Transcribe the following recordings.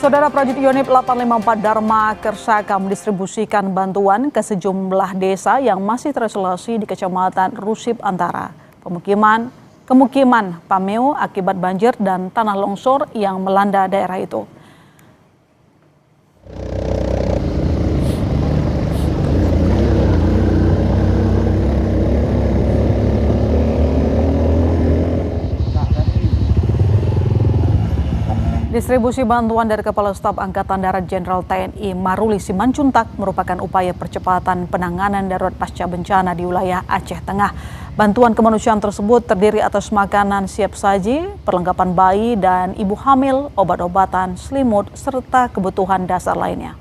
Saudara Prajurit Yonif 854 Dharma Kersaka mendistribusikan bantuan ke sejumlah desa yang masih terisolasi di Kecamatan Rusip Antara. Kemukiman Pameo akibat banjir dan tanah longsor yang melanda daerah itu. Distribusi bantuan dari Kepala Staf Angkatan Darat Jenderal TNI Maruli Simanjuntak merupakan upaya percepatan penanganan darurat pasca bencana di wilayah Aceh Tengah. Bantuan kemanusiaan tersebut terdiri atas makanan siap saji, perlengkapan bayi dan ibu hamil, obat-obatan, selimut, serta kebutuhan dasar lainnya.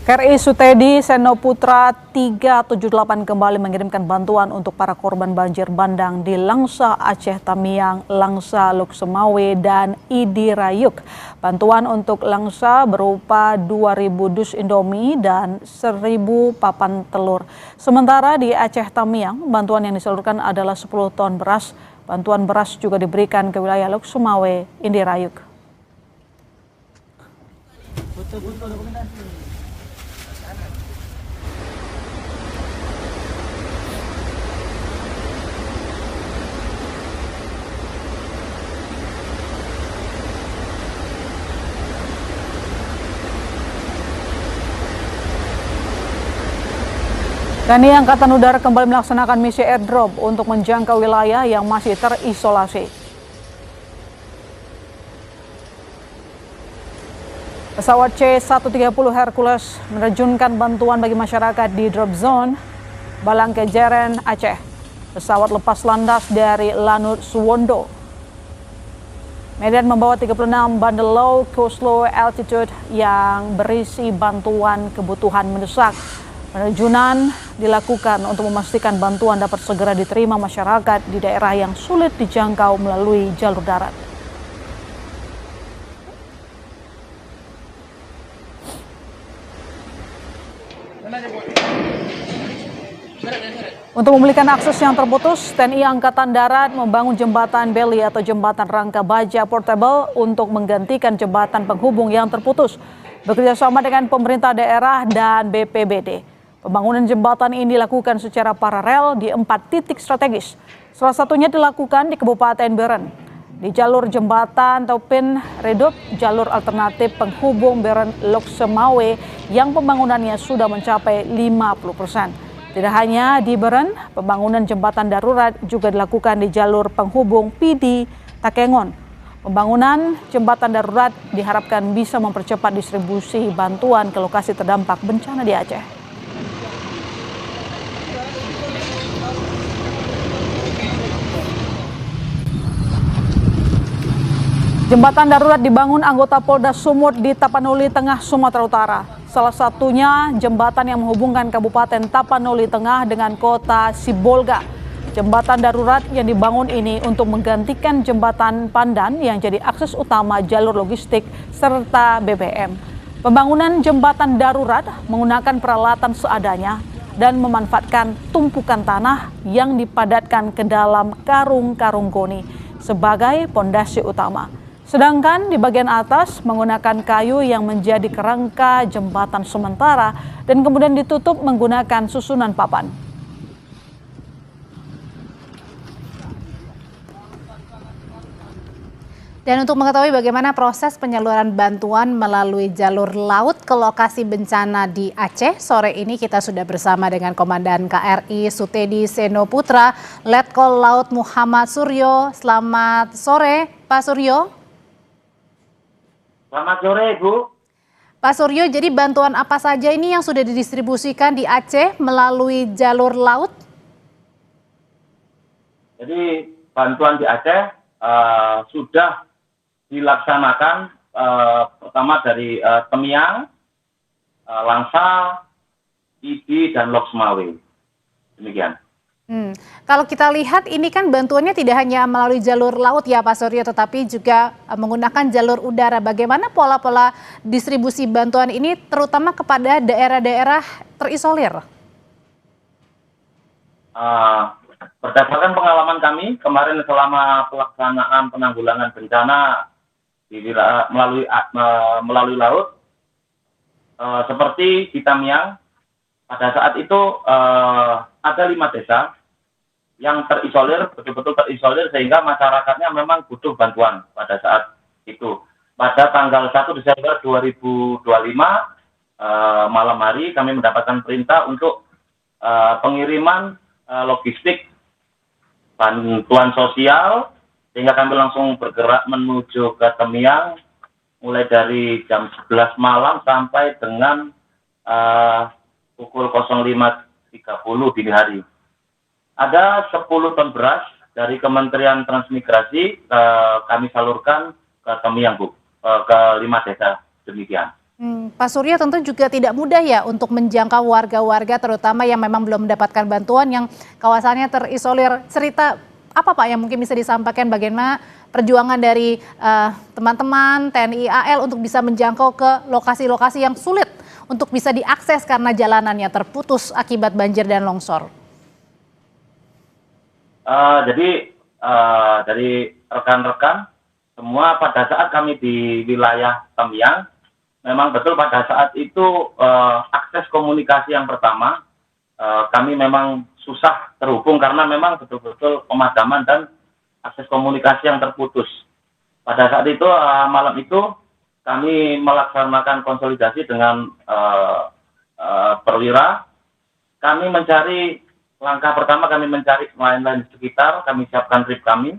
KRI Sutedi Senoputra 378 kembali mengirimkan bantuan untuk para korban banjir bandang di Langsa, Aceh Tamiang, Langsa, Loksemawe, dan Idi Rayuk. Bantuan untuk Langsa berupa 2.000 dus Indomie dan 1.000 papan telur. Sementara di Aceh Tamiang, bantuan yang disalurkan adalah 10 ton beras. Bantuan beras juga diberikan ke wilayah Loksemawe, Idi Rayuk. TNI Angkatan Udara kembali melaksanakan misi airdrop untuk menjangkau wilayah yang masih terisolasi. Pesawat C-130 Hercules menerjunkan bantuan bagi masyarakat di drop zone Balangkejeren, Aceh. Pesawat lepas landas dari Lanut Suwondo. Medan membawa 36 bundle low coast low altitude yang berisi bantuan kebutuhan mendesak. Penerjunan dilakukan untuk memastikan bantuan dapat segera diterima masyarakat di daerah yang sulit dijangkau melalui jalur darat. Untuk memulihkan akses yang terputus, TNI Angkatan Darat membangun jembatan beli atau jembatan rangka baja portable untuk menggantikan jembatan penghubung yang terputus, bekerjasama dengan pemerintah daerah dan BPBD. Pembangunan jembatan ini dilakukan secara paralel di 4 titik strategis. Salah satunya dilakukan di Kabupaten Beren. Di jalur jembatan Taupin Redup, jalur alternatif penghubung Beren Loksemawe yang pembangunannya sudah mencapai 50%. Tidak hanya di Beren, pembangunan jembatan darurat juga dilakukan di jalur penghubung Pidi Takengon. Pembangunan jembatan darurat diharapkan bisa mempercepat distribusi bantuan ke lokasi terdampak bencana di Aceh. Jembatan darurat dibangun anggota Polda Sumut di Tapanuli Tengah, Sumatera Utara. Salah satunya jembatan yang menghubungkan Kabupaten Tapanuli Tengah dengan kota Sibolga. Jembatan darurat yang dibangun ini untuk menggantikan jembatan Pandan yang jadi akses utama jalur logistik serta BBM. Pembangunan jembatan darurat menggunakan peralatan seadanya dan memanfaatkan tumpukan tanah yang dipadatkan ke dalam karung-karung goni sebagai pondasi utama. Sedangkan di bagian atas menggunakan kayu yang menjadi kerangka jembatan sementara dan kemudian ditutup menggunakan susunan papan. Dan untuk mengetahui bagaimana proses penyaluran bantuan melalui jalur laut ke lokasi bencana di Aceh, sore ini kita sudah bersama dengan Komandan KRI Sutedi Senoputra, Letkol Laut Muhammad Suryo. Selamat sore, Pak Suryo. Selamat sore, Bu. Pak Suryo, jadi bantuan apa saja ini yang sudah didistribusikan di Aceh melalui jalur laut? Jadi bantuan di Aceh sudah dilaksanakan pertama dari Temiang, Langsa, Idi, dan Loksemawe. Demikian. Kalau kita lihat ini kan bantuannya tidak hanya melalui jalur laut ya Pak Suryo, tetapi juga menggunakan jalur udara. Bagaimana pola-pola distribusi bantuan ini terutama kepada daerah-daerah terisolir? Berdasarkan pengalaman kami kemarin selama pelaksanaan penanggulangan bencana melalui laut, seperti di Tamiang, pada saat itu ada 5 desa yang terisolir, betul-betul terisolir, sehingga masyarakatnya memang butuh bantuan pada saat itu. Pada tanggal 1 Desember 2025, malam hari kami mendapatkan perintah untuk pengiriman logistik bantuan sosial, sehingga kami langsung bergerak menuju ke Tamiang, mulai dari jam 11 malam sampai dengan pukul 05.30 dini hari. Ada 10 ton beras dari Kementerian Transmigrasi kami salurkan ke Tamiang, Bu, ke 5 desa, demikian. Pak Suryo, tentu juga tidak mudah ya untuk menjangkau warga-warga terutama yang memang belum mendapatkan bantuan, yang kawasannya terisolir. Cerita apa Pak yang mungkin bisa disampaikan, bagaimana perjuangan dari teman-teman TNI AL untuk bisa menjangkau ke lokasi-lokasi yang sulit untuk bisa diakses karena jalanannya terputus akibat banjir dan longsor? Jadi dari rekan-rekan semua pada saat kami di wilayah Tamiang, memang betul pada saat itu akses komunikasi yang pertama kami memang susah terhubung karena memang betul-betul pemadaman dan akses komunikasi yang terputus. Pada saat itu malam itu kami melaksanakan konsolidasi dengan perwira. Kami mencari, langkah pertama kami mencari nelayan-nelayan di sekitar, kami siapkan trip kami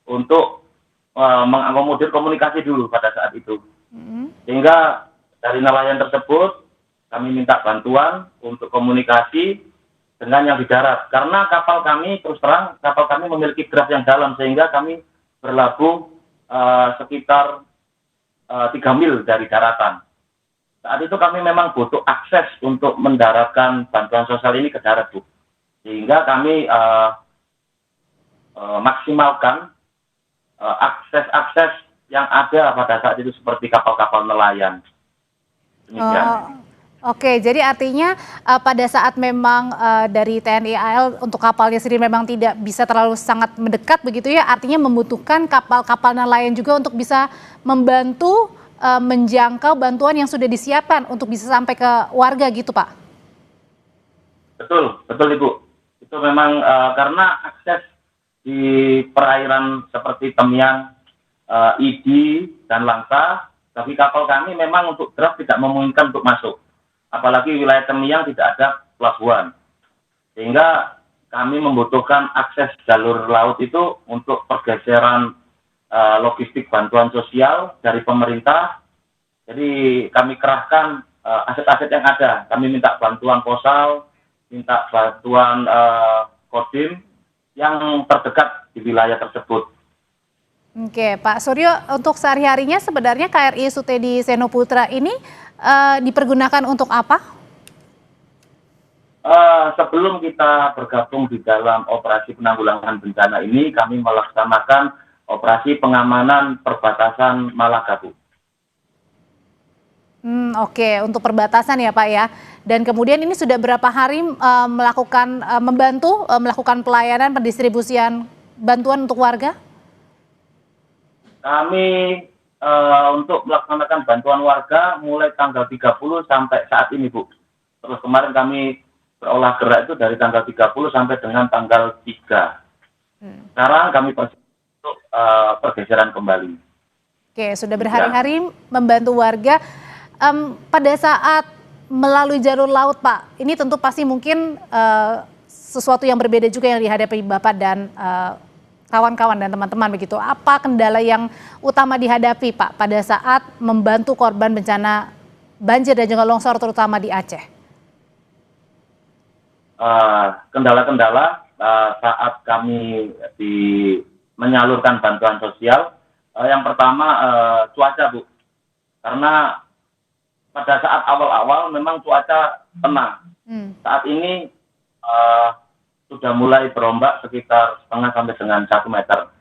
untuk mengakomodir komunikasi dulu pada saat itu. Sehingga dari nelayan tersebut kami minta bantuan untuk komunikasi dengan yang di darat. Karena kapal kami, terus terang, kapal kami memiliki draft yang dalam, sehingga kami berlabuh sekitar 3 mil dari daratan. Saat itu kami memang butuh akses untuk mendaratkan bantuan sosial ini ke darat, Bu. Sehingga kami maksimalkan akses-akses yang ada pada saat itu seperti kapal-kapal nelayan. Demikian. Oke, jadi artinya pada saat memang dari TNI AL untuk kapalnya sendiri memang tidak bisa terlalu sangat mendekat begitu ya, artinya membutuhkan kapal-kapal nelayan juga untuk bisa membantu menjangkau bantuan yang sudah disiapkan untuk bisa sampai ke warga gitu Pak? Betul Ibu. Itu memang karena akses di perairan seperti Tamiang, Idi, dan Langsa, bagi kapal kami memang untuk draft tidak memungkinkan untuk masuk. Apalagi wilayah Tamiang tidak ada pelabuhan. Sehingga kami membutuhkan akses jalur laut itu untuk pergeseran logistik bantuan sosial dari pemerintah. Jadi kami kerahkan aset-aset yang ada. Kami minta bantuan posal, minta bantuan kodim yang terdekat di wilayah tersebut. Oke, Pak Suryo, untuk sehari-harinya sebenarnya KRI Sutedi Seno Putra ini dipergunakan untuk apa? Sebelum kita bergabung di dalam operasi penanggulangan bencana ini, kami melaksanakan operasi pengamanan perbatasan Malaga, Bu. Oke, untuk perbatasan ya Pak ya. Dan kemudian ini sudah berapa hari melakukan pelayanan pendistribusian bantuan untuk warga? Kami untuk melaksanakan bantuan warga mulai tanggal 30 sampai saat ini, Bu. Terus kemarin kami berolah gerak itu dari tanggal 30 sampai dengan tanggal 3. Sekarang kami untuk pergeseran kembali. Oke, sudah berhari-hari membantu warga. Pada saat melalui jalur laut, Pak, ini tentu pasti mungkin sesuatu yang berbeda juga yang dihadapi Bapak dan kawan-kawan dan teman-teman begitu. Apa kendala yang utama dihadapi, Pak, pada saat membantu korban bencana banjir dan juga longsor terutama di Aceh? Kendala-kendala saat kami menyalurkan bantuan sosial, yang pertama cuaca, Bu. Karena pada saat awal-awal memang cuaca tenang. Saat ini sudah mulai berombak sekitar setengah sampai dengan 1 meter.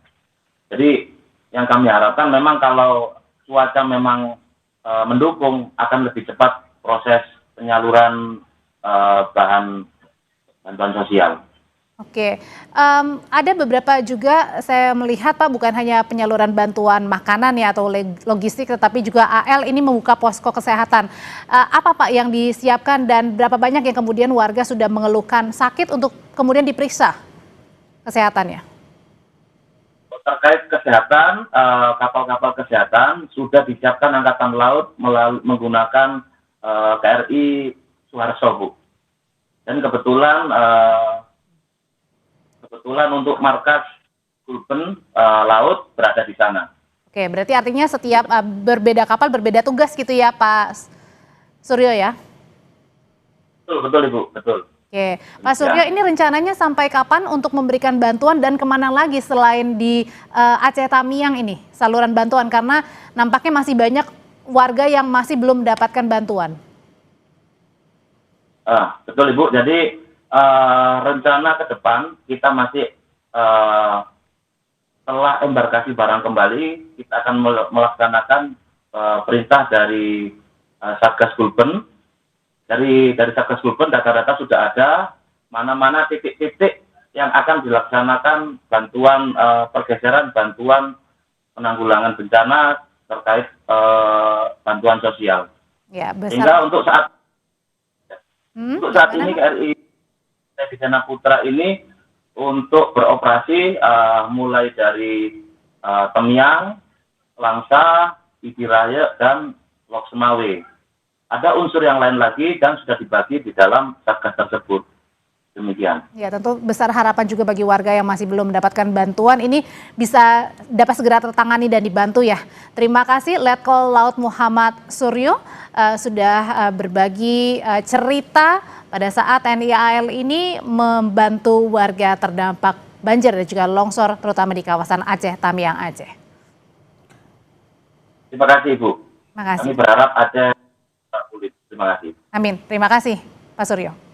Jadi yang kami harapkan memang kalau cuaca memang mendukung akan lebih cepat proses penyaluran bahan bantuan sosial. Oke, ada beberapa juga saya melihat Pak, bukan hanya penyaluran bantuan makanan ya atau logistik, tetapi juga AL ini membuka posko kesehatan. Apa Pak yang disiapkan dan berapa banyak yang kemudian warga sudah mengeluhkan sakit untuk kemudian diperiksa kesehatannya? Terkait kesehatan, kapal-kapal kesehatan sudah disiapkan Angkatan Laut menggunakan KRI Suharto, Bu. Dan kebetulan untuk markas Gulben Laut berada di sana. Oke, berarti artinya setiap berbeda kapal berbeda tugas gitu ya Pak Suryo ya? Betul Ibu, betul. Oke, Pak Suryo, ini rencananya sampai kapan untuk memberikan bantuan dan kemana lagi selain di Aceh Tamiang ini saluran bantuan, karena nampaknya masih banyak warga yang masih belum mendapatkan bantuan. Betul Ibu, jadi rencana ke depan kita masih setelah embarkasi barang kembali, kita akan melaksanakan perintah dari Satgas Gulben. Dari Satgas Gulben data-data sudah ada mana-mana titik-titik yang akan dilaksanakan bantuan pergeseran bantuan penanggulangan bencana terkait bantuan sosial. Ya, sehingga untuk saat ini KRI Sedisena Putra ini untuk beroperasi mulai dari Temiang, Langsa, Idiraya, dan Lok Semawe. Ada unsur yang lain lagi dan sudah dibagi di dalam satgas tersebut. Demikian. Ya, tentu besar harapan juga bagi warga yang masih belum mendapatkan bantuan ini bisa dapat segera tertangani dan dibantu ya. Terima kasih Letkol Laut Muhammad Suryo sudah berbagi cerita pada saat TNI AL ini membantu warga terdampak banjir dan juga longsor terutama di kawasan Aceh Tamiang Aceh. Terima kasih Ibu. Terima kasih. Kami berharap Aceh pulih. Terima kasih. Amin. Terima kasih Pak Suryo.